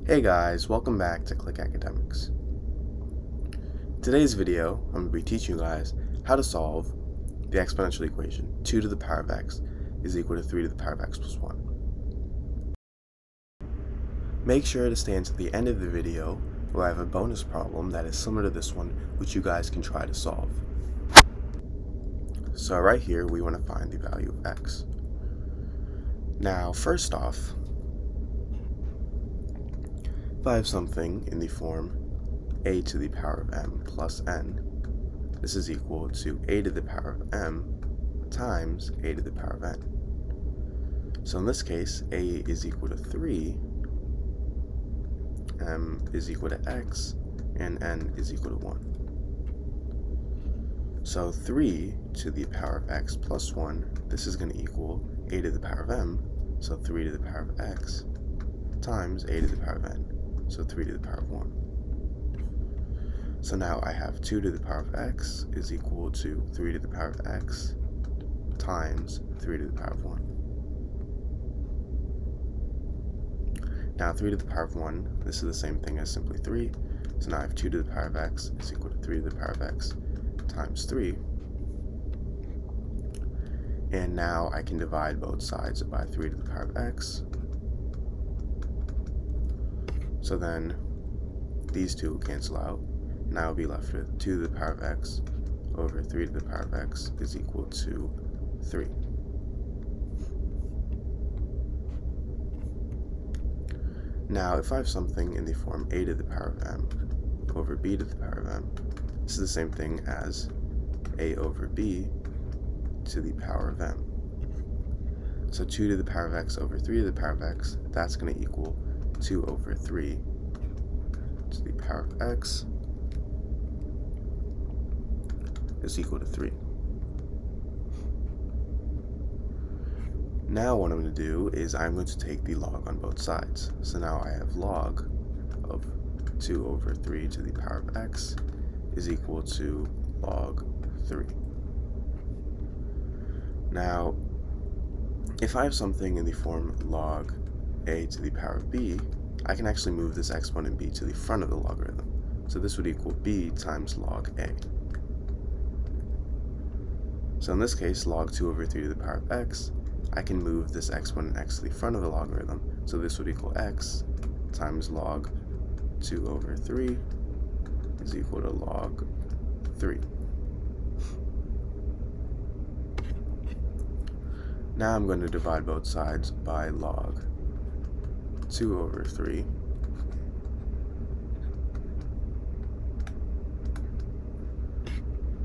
Hey guys, welcome back to Click Academics. Today's video, I'm going to be teaching you guys how to solve the exponential equation 2 to the power of x is equal to 3 to the power of x plus 1. Make sure to stay until the end of the video where I have a bonus problem that is similar to this one which you guys can try to solve. So right here we want to find the value of x. Now first off, if I have something in the form a to the power of m plus n, this is equal to a to the power of m times a to the power of n. So in this case, a is equal to 3, m is equal to x, and n is equal to 1. So 3 to the power of x plus 1, this is going to equal a to the power of m, so 3 to the power of x, times a to the power of n, so 3 to the power of 1. So now I have 2 to the power of x is equal to 3 to the power of x times 3 to the power of 1. Now 3 to the power of 1, this is the same thing as simply 3. So now I have 2 to the power of x is equal to 3 to the power of x times 3. And now I can divide both sides by 3 to the power of x. So then these two will cancel out. And I will be left with 2 to the power of x over 3 to the power of x is equal to 3. Now, if I have something in the form a to the power of m over b to the power of m, this is the same thing as a over b to the power of m. So 2 to the power of x over 3 to the power of x, that's going to equal 2 over 3 to the power of x is equal to 3. Now what I'm going to do is I'm going to take the log on both sides. So now I have log of 2 over 3 to the power of x is equal to log 3. Now, if I have something in the form log a to the power of b, I can actually move this exponent b to the front of the logarithm. So this would equal b times log a. So in this case, log 2 over 3 to the power of x, I can move this exponent x to the front of the logarithm. So this would equal x times log 2 over 3 is equal to log 3. Now I'm going to divide both sides by log 2 over 3.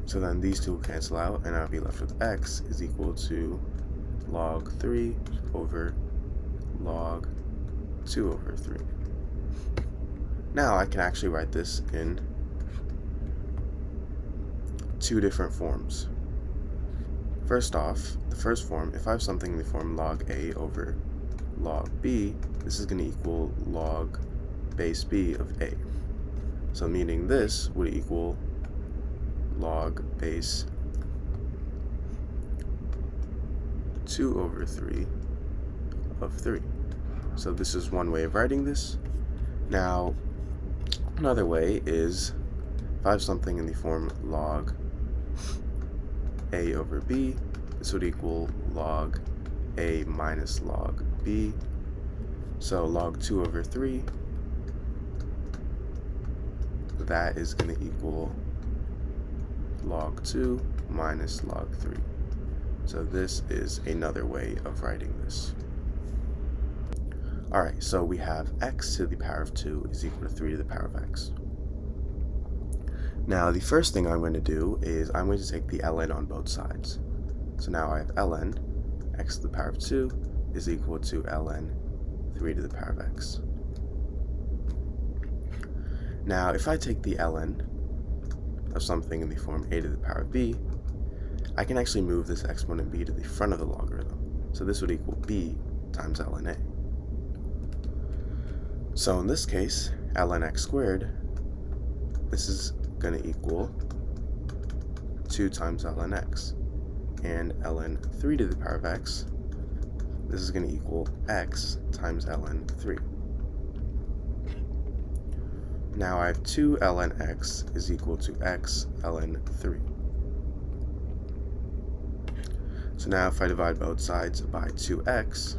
So then these two will cancel out, and I'll be left with x is equal to log 3 over log 2 over 3. Now I can actually write this in two different forms. First off, the first form, if I have something in the form log a over log b, this is going to equal log base b of a. So meaning this would equal log base 2 over 3 of 3. So this is one way of writing this. Now, another way is if I have something in the form log a over b, this would equal log a minus log b. So log 2 over 3, that is going to equal log 2 minus log 3. So this is another way of writing this. Alright, so we have x to the power of 2 is equal to 3 to the power of x. Now the first thing I'm going to do is I'm going to take the ln on both sides. So now I have ln x to the power of 2 is equal to ln 3 to the power of x. Now if I take the ln of something in the form a to the power of b, I can actually move this exponent b to the front of the logarithm. So this would equal b times ln a. So in this case, ln x squared, this is going to equal 2 times ln x. And ln 3 to the power of x, this is going to equal x times ln 3. Now I have 2 ln x is equal to x ln 3. So now if I divide both sides by 2x,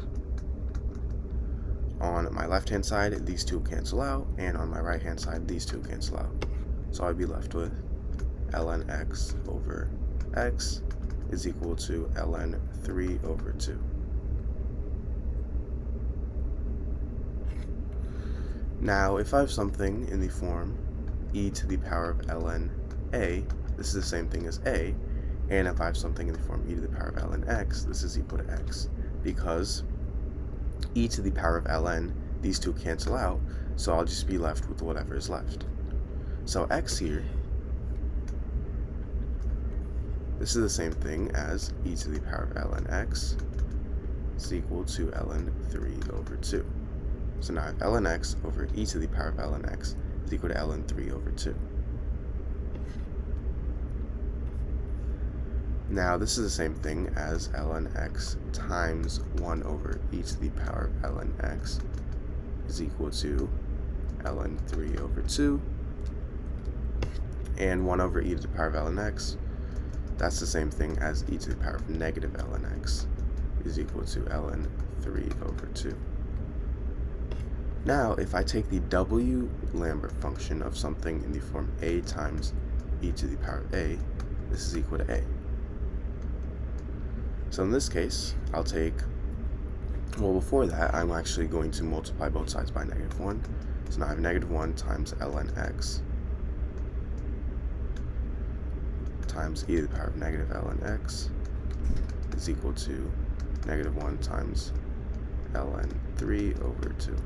on my left-hand side, these two cancel out, and on my right-hand side, these two cancel out. So I'd be left with ln x over x is equal to ln 3 over 2. Now, if I have something in the form e to the power of ln a, this is the same thing as a, and if I have something in the form e to the power of ln x, this is equal to x, because e to the power of ln, these two cancel out, so I'll just be left with whatever is left. So x here, this is the same thing as e to the power of ln x is equal to ln 3 over 2. So now I have ln x over e to the power of ln x is equal to ln 3 over 2. Now this is the same thing as ln x times 1 over e to the power of ln x is equal to ln 3 over 2. And 1 over e to the power of ln x, that's the same thing as e to the power of negative ln x is equal to ln 3 over 2. Now, if I take the W Lambert function of something in the form a times e to the power of a, this is equal to a. So in this case, I'll take, well, before that, I'm actually going to multiply both sides by -1. So now I have -1 times ln x times e to the power of negative ln x is equal to -1 times ln 3 over 2.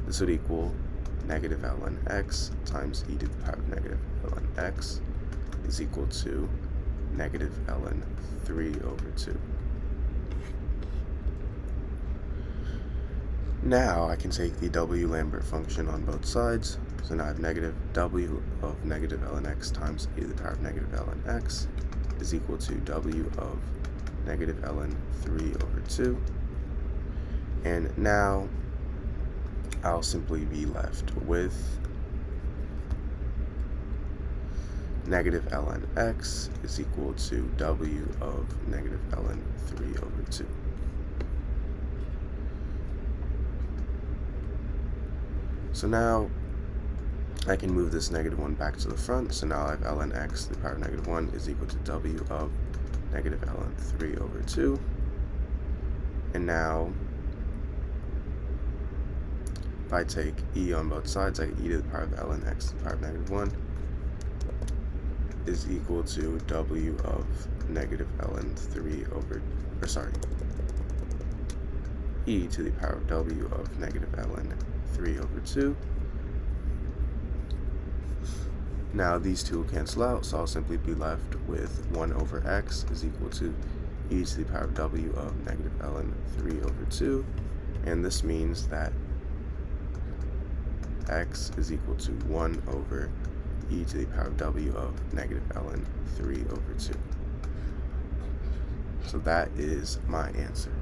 This would equal negative ln x times e to the power of negative ln x is equal to negative ln 3 over 2. Now I can take the W Lambert function on both sides. So now I have negative w of negative ln x times e to the power of negative ln x is equal to w of negative ln 3 over 2. And now I'll simply be left with negative ln x is equal to w of negative ln 3 over 2. So now I can move this -1 back to the front. So now I have ln x to the power of -1 is equal to w of negative ln 3 over 2. And now if I take e on both sides, I get e to the power of ln x to the power of -1 is equal to w of negative ln 3 over, e to the power of w of negative ln 3 over 2. Now these two will cancel out, so I'll simply be left with 1 over x is equal to e to the power of w of negative ln 3 over 2. And this means that x is equal to 1 over e to the power of w of negative ln 3 over 2. So that is my answer.